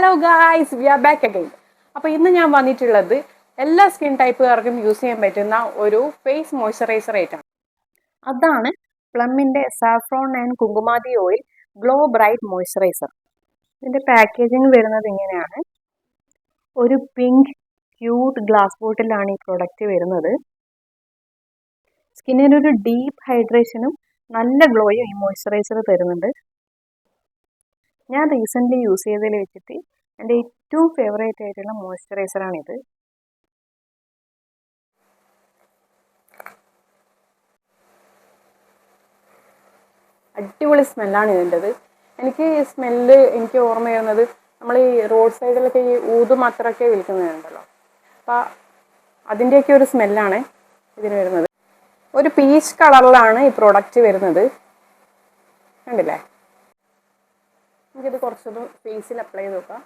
Hello guys, we are back again. അപ്പോൾ ഇന്ന് ഞാൻ വന്നിട്ടുള്ളത് എല്ലാ സ്കിൻ ടൈപ്പുകാർക്കും യൂസ് ചെയ്യാൻ പറ്റുന്ന ഒരു ഫേസ് മോയ്സ്ചറൈസർ ആയിട്ടാണ്. അതാണ് പ്ലമ്മിൻ്റെ saffron and kumkumadi oil glow bright moisturiser. ഇതിൻ്റെ പാക്കേജിങ് വരുന്നത് ഇങ്ങനെയാണ്. ഒരു പിങ്ക് ക്യൂട്ട് ഗ്ലാസ് ബോട്ടിലാണ് ഈ പ്രൊഡക്റ്റ് വരുന്നത്. സ്കിന്നിനൊരു ഡീപ്പ് ഹൈഡ്രേഷനും നല്ല ഗ്ലോയും ഈ മോയ്സ്ചറൈസർ തരുന്നുണ്ട്. ഞാൻ റീസെൻ്റ്ലി യൂസ് ചെയ്തതിൽ വെച്ചിട്ട് എൻ്റെ ഏറ്റവും ഫേവറേറ്റ് ആയിട്ടുള്ള മോയ്സ്ചറൈസറാണിത്. അടിപൊളി സ്മെല്ലാണ് ഇതിൻ്റെത്. എനിക്ക് ഓർമ്മ വരുന്നത് നമ്മൾ ഈ റോഡ് സൈഡിലൊക്കെ ഈ ഊതുമത്രമൊക്കെ വിൽക്കുന്നുണ്ടല്ലോ, അപ്പോൾ അതിൻ്റെയൊക്കെ ഒരു സ്മെല്ലാണ് ഇതിന് വരുന്നത്. ഒരു പീച്ച് കളറിലാണ് ഈ പ്രോഡക്റ്റ് വരുന്നത്, കണ്ടില്ലേ? നമുക്കിത് കുറച്ചൊന്ന് ഫേസിൽ അപ്ലൈ ചെയ്ത് നോക്കാം.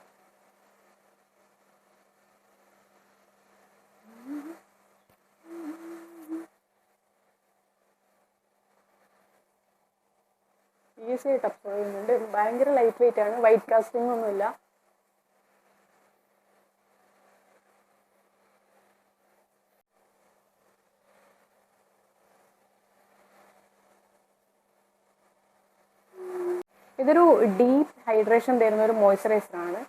ഈസി ആയിട്ട് അബ്സോർവ് ചെയ്യുന്നുണ്ട്. ഭയങ്കര ലൈറ്റ് വെയിറ്റ് ആണ്, വൈറ്റ് കാസ്റ്റിംഗ് ഒന്നുമില്ല. ഇതൊരു ഡീപ്പ് ഹൈഡ്രേഷൻ തരുന്ന ഒരു മോയ്സ്ചറൈസറാണ്.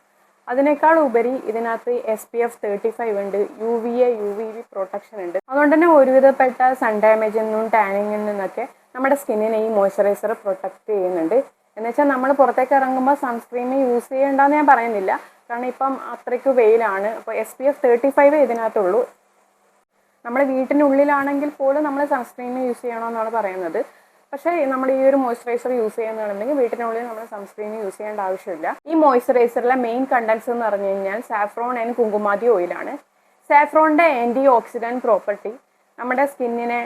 അതിനേക്കാൾ ഉപരി ഇതിനകത്ത് SPF 35 ഉണ്ട്, UVA UVB പ്രൊട്ടക്ഷൻ ഉണ്ട്. അതുകൊണ്ട് തന്നെ ഒരുവിധപ്പെട്ട സൺ ഡാമേജിൽ നിന്നും ടാനിങ്ങിൽ നിന്നൊക്കെ നമ്മുടെ സ്കിന്നിനെ ഈ മോയ്സ്ചറൈസർ പ്രൊട്ടക്റ്റ് ചെയ്യുന്നുണ്ട്. എന്നുവെച്ചാൽ നമ്മൾ പുറത്തേക്ക് ഇറങ്ങുമ്പോൾ സൺസ്ക്രീൻ യൂസ് ചെയ്യേണ്ടെന്ന് ഞാൻ പറയുന്നില്ല, കാരണം ഇപ്പം അത്രയ്ക്ക് വെയിലാണ്. അപ്പോൾ SPF 35 ഇതിനകത്തുള്ളൂ. നമ്മൾ വീട്ടിനുള്ളിലാണെങ്കിൽ പോലും നമ്മൾ സൺസ്ക്രീൻ യൂസ് ചെയ്യണമെന്നാണ് പറയുന്നത്. പക്ഷേ നമ്മൾ ഈ ഒരു മോയ്സ്ചറൈസർ യൂസ് ചെയ്യുന്നതാണെങ്കിൽ വീട്ടിനുള്ളിൽ നമ്മൾ സൺസ്ക്രീൻ യൂസ് ചെയ്യേണ്ട ആവശ്യമില്ല. ഈ മോയ്സ്ചറൈസറിലെ മെയിൻ കണ്ടൻസ് എന്ന് പറഞ്ഞു കഴിഞ്ഞാൽ സാഫ്രോൺ ആൻഡ് കുങ്കുമാതി ഓയിലാണ്. സാഫ്രോണിൻ്റെ ആൻറ്റി ഓക്സിഡൻറ്റ് പ്രോപ്പർട്ടി നമ്മുടെ സ്കിന്നിനെ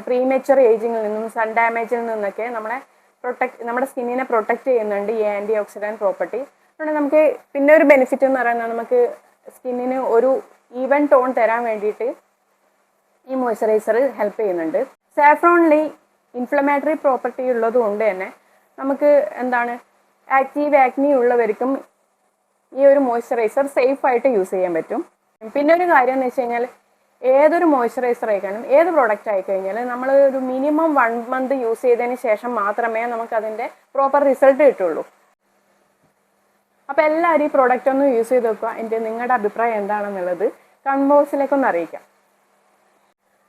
പ്രീമേച്ചർ ഏജിങ്ങിൽ നിന്നും സൺ ഡാമേജിൽ നിന്നൊക്കെ നമ്മുടെ സ്കിന്നിനെ പ്രൊട്ടക്റ്റ് ചെയ്യുന്നുണ്ട് ഈ ആൻറ്റി ഓക്സിഡൻറ്റ് പ്രോപ്പർട്ടി. അതുകൊണ്ട് നമുക്ക് പിന്നെ ഒരു ബെനിഫിറ്റ് എന്ന് പറയുന്നത് നമുക്ക് സ്കിന്നിന് ഒരു ഈവൻ ടോൺ തരാൻ വേണ്ടിയിട്ട് ഈ മോയ്സ്ചറൈസർ ഹെൽപ്പ് ചെയ്യുന്നുണ്ട്. സാഫ്രോണിൽ ഇൻഫ്ലമേറ്ററി പ്രോപ്പർട്ടി ഉള്ളത് കൊണ്ട് തന്നെ നമുക്ക് ആക്റ്റീവ് ആക്നി ഉള്ളവർക്കും ഈ ഒരു മോയ്സ്ചറൈസർ സേഫായിട്ട് യൂസ് ചെയ്യാൻ പറ്റും. പിന്നെ ഒരു കാര്യം എന്ന് വെച്ച് കഴിഞ്ഞാൽ ഏതൊരു മോയ്സ്ചറൈസർ ആയിക്കഴിഞ്ഞാലും ഏത് പ്രോഡക്റ്റ് ആയിക്കഴിഞ്ഞാലും നമ്മൾ ഒരു മിനിമം 1 month യൂസ് ചെയ്തതിന് ശേഷം മാത്രമേ നമുക്ക് അതിൻ്റെ പ്രോപ്പർ റിസൾട്ട് കിട്ടുള്ളൂ. അപ്പോൾ എല്ലാവരും ഈ പ്രോഡക്റ്റ് ഒന്ന് യൂസ് ചെയ്ത് നോക്കുക. നിങ്ങളുടെ അഭിപ്രായം എന്താണെന്നുള്ളത് കമന്റ് ബോക്സിലേക്കൊന്ന് അറിയിക്കാം.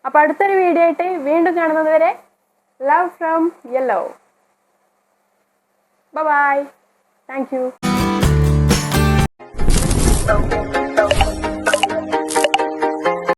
അപ്പോൾ അടുത്തൊരു വീഡിയോ ആയിട്ട് വീണ്ടും കാണുന്നത് വരെ love from yellow. Bye bye. Thank you.